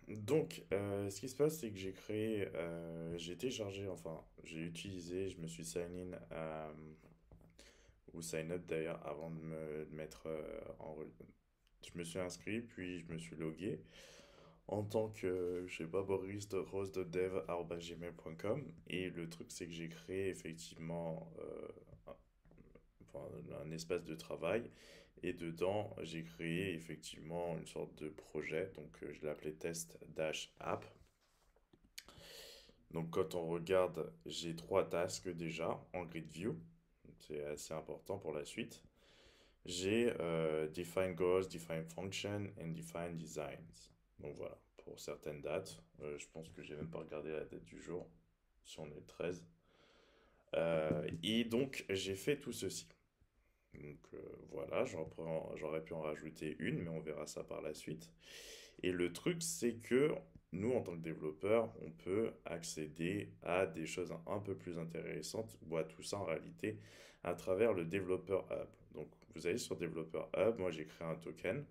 Ce qui se passe, c'est que j'ai téléchargé, enfin, j'ai utilisé, je me suis sign in, ou sign up d'ailleurs, avant de mettre je me suis inscrit, puis je me suis logué en tant que, je sais pas, boris.rose.dev@gmail.com. Et le truc, c'est que j'ai créé effectivement enfin, un espace de travail. Et dedans, j'ai créé effectivement une sorte de projet. Je l'ai appelé test-app. Donc, quand on regarde, j'ai trois tasks déjà en grid view. C'est assez important pour la suite. J'ai define goals, define function and define designs. Donc voilà, pour certaines dates. Je pense que j'ai même pas regardé la date du jour, si on est le 13. Et donc, j'ai fait tout ceci. Voilà, j'aurais pu en rajouter une, mais on verra ça par la suite. Et le truc, c'est que nous, en tant que développeurs, on peut accéder à des choses un peu plus intéressantes, ou à tout ça en réalité, à travers le Developer Hub. Donc, vous allez sur Developer Hub, moi j'ai créé un token.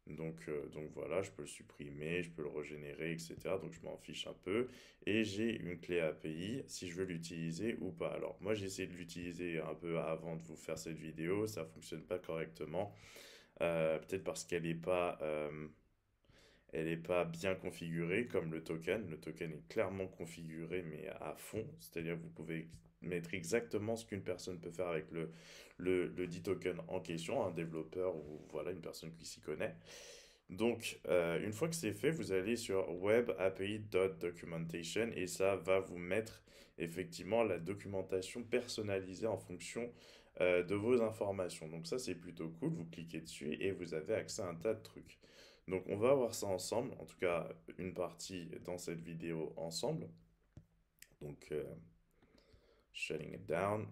Donc voilà, je peux le supprimer, je peux le régénérer, etc. Donc je m'en fiche un peu. Et j'ai une clé API si je veux l'utiliser ou pas. Alors moi j'ai essayé de l'utiliser un peu avant de vous faire cette vidéo, ça fonctionne pas correctement. Peut-être parce elle est pas bien configurée comme le token. Le token est clairement configuré mais à fond. C'est-à-dire que vous pouvez mettre exactement ce qu'une personne peut faire avec le dit token en question, un développeur ou voilà une personne qui s'y connaît. Une fois que c'est fait, vous allez sur webapi.documentation et ça va vous mettre effectivement la documentation personnalisée en fonction de vos informations. Donc ça, c'est plutôt cool. Vous cliquez dessus et vous avez accès à un tas de trucs. Donc on va voir ça ensemble, en tout cas une partie dans cette vidéo ensemble. Donc shutting it down.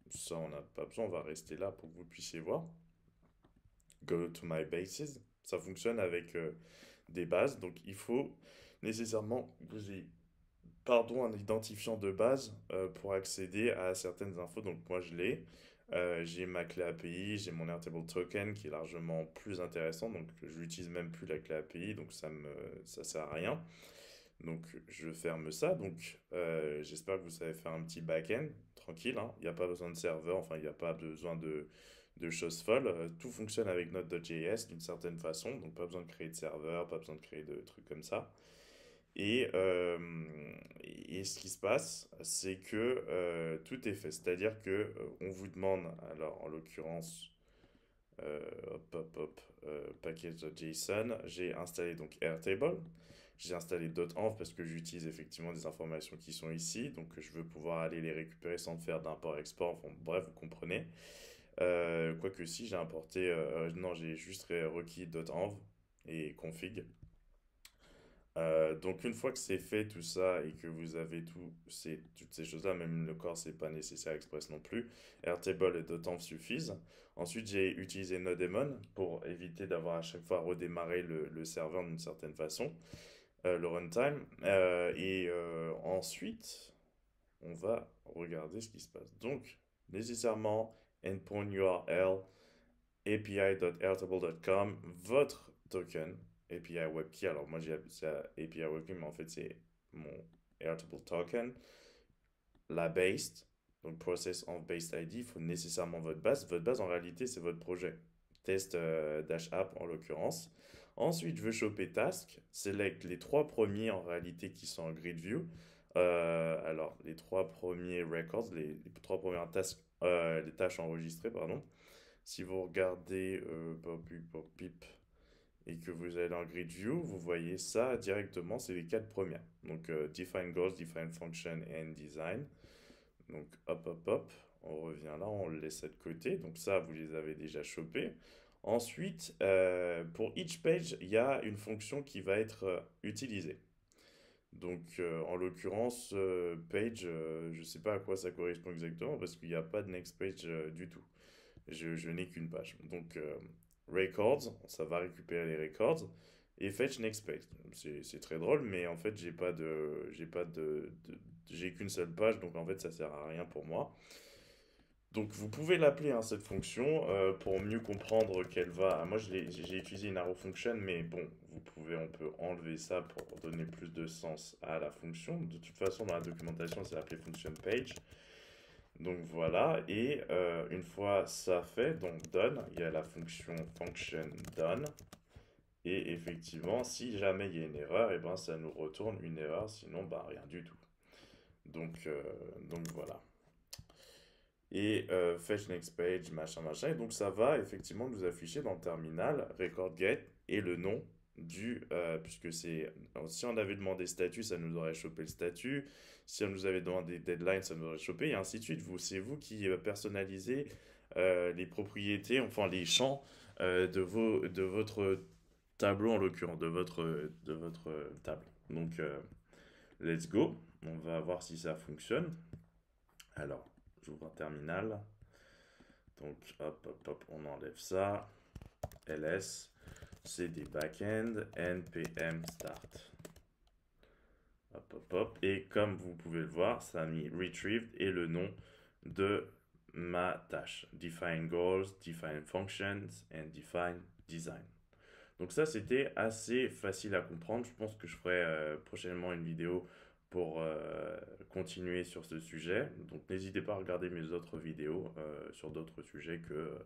Ça, on n'a pas besoin, on va rester là pour que vous puissiez voir. Go to my bases. Ça fonctionne avec des bases. Donc il faut nécessairement que vous ayez pardon, un identifiant de base pour accéder à certaines infos. Donc moi je l'ai. J'ai ma clé API, j'ai mon Airtable token qui est largement plus intéressant. Donc je n'utilise même plus la clé API, donc ça sert à rien. Donc je ferme ça. J'espère que vous savez faire un petit back-end, tranquille, hein. Il n'y a pas besoin de serveur, enfin il n'y a pas besoin de choses folles. Tout fonctionne avec Node.js d'une certaine façon, donc pas besoin de créer de serveur, pas besoin de créer de trucs comme ça. Et, euh, et ce qui se passe, c'est que tout est fait. C'est-à-dire que on vous demande, alors en l'occurrence, package.json, j'ai installé donc Airtable, j'ai installé .env parce que j'utilise effectivement des informations qui sont ici, donc je veux pouvoir aller les récupérer sans faire d'import-export, enfin, bref, vous comprenez. Quoique si, j'ai importé, non, j'ai juste requis .env et config. Donc une fois que c'est fait tout ça et que vous avez toutes ces choses-là, même le corps c'est pas nécessaire express non plus, Airtable et Dotemp suffisent. Ensuite j'ai utilisé Nodemon pour éviter d'avoir à chaque fois à redémarrer le serveur d'une certaine façon, le runtime. Ensuite on va regarder ce qui se passe. Donc nécessairement endpoint URL api.airtable.com, votre token, API WebKey. Alors moi j'ai appelé ça API WebKey, mais en fait c'est mon Airtable token. La based, donc process of based ID, il faut nécessairement votre base. Votre base en réalité c'est votre projet. Test-app en l'occurrence. Ensuite, je veux choper task, select les trois premiers en réalité qui sont en grid view. Alors, les trois premiers records, les trois premières tasks, les tâches enregistrées, pardon. Si vous regardez pop, pip, et que vous allez dans Grid View, vous voyez ça directement, c'est les quatre premières. Define Goals, Define Function and Design. Donc, hop, on revient là, on le laisse de côté. Donc ça, vous les avez déjà chopés. Ensuite, pour each page, il y a une fonction qui va être utilisée. En l'occurrence, page, je ne sais pas à quoi ça correspond exactement parce qu'il n'y a pas de next page du tout. Je n'ai qu'une page. Records, ça va récupérer les records. Et fetch next page. C'est très drôle, mais en fait, j'ai qu'une seule page, donc en fait, ça sert à rien pour moi. Donc vous pouvez l'appeler hein, cette fonction pour mieux comprendre qu'elle va. Moi j'ai utilisé une arrow function, mais bon, on peut enlever ça pour donner plus de sens à la fonction. De toute façon, dans la documentation, c'est appelé function page. Donc voilà, et une fois ça fait, donc done, il y a la fonction function done. Et effectivement, si jamais il y a une erreur, et ben ça nous retourne une erreur, sinon bah rien du tout. Donc, euh, donc voilà. Et fetch next page, machin, machin. Et donc ça va effectivement nous afficher dans le terminal record get et le nom puisque c'est, si on avait demandé statut, ça nous aurait chopé le statut. Si on nous avait demandé deadline, ça nous aurait chopé, et ainsi de suite. C'est vous qui personnalisez les propriétés, enfin les champs de votre tableau en l'occurrence, de votre table. Donc let's go. On va voir si ça fonctionne. Alors, j'ouvre un terminal. Donc, hop, hop, hop, on enlève ça. ls, cd backend, npm start. Hop, hop, hop. Et comme vous pouvez le voir, ça a mis retrieved et le nom de ma tâche. Define goals, define functions, and define design. Donc ça, c'était assez facile à comprendre. Je pense que je ferai prochainement une vidéo pour continuer sur ce sujet. Donc n'hésitez pas à regarder mes autres vidéos sur d'autres sujets que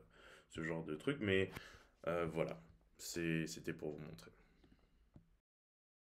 ce genre de trucs. Mais voilà, c'était pour vous montrer.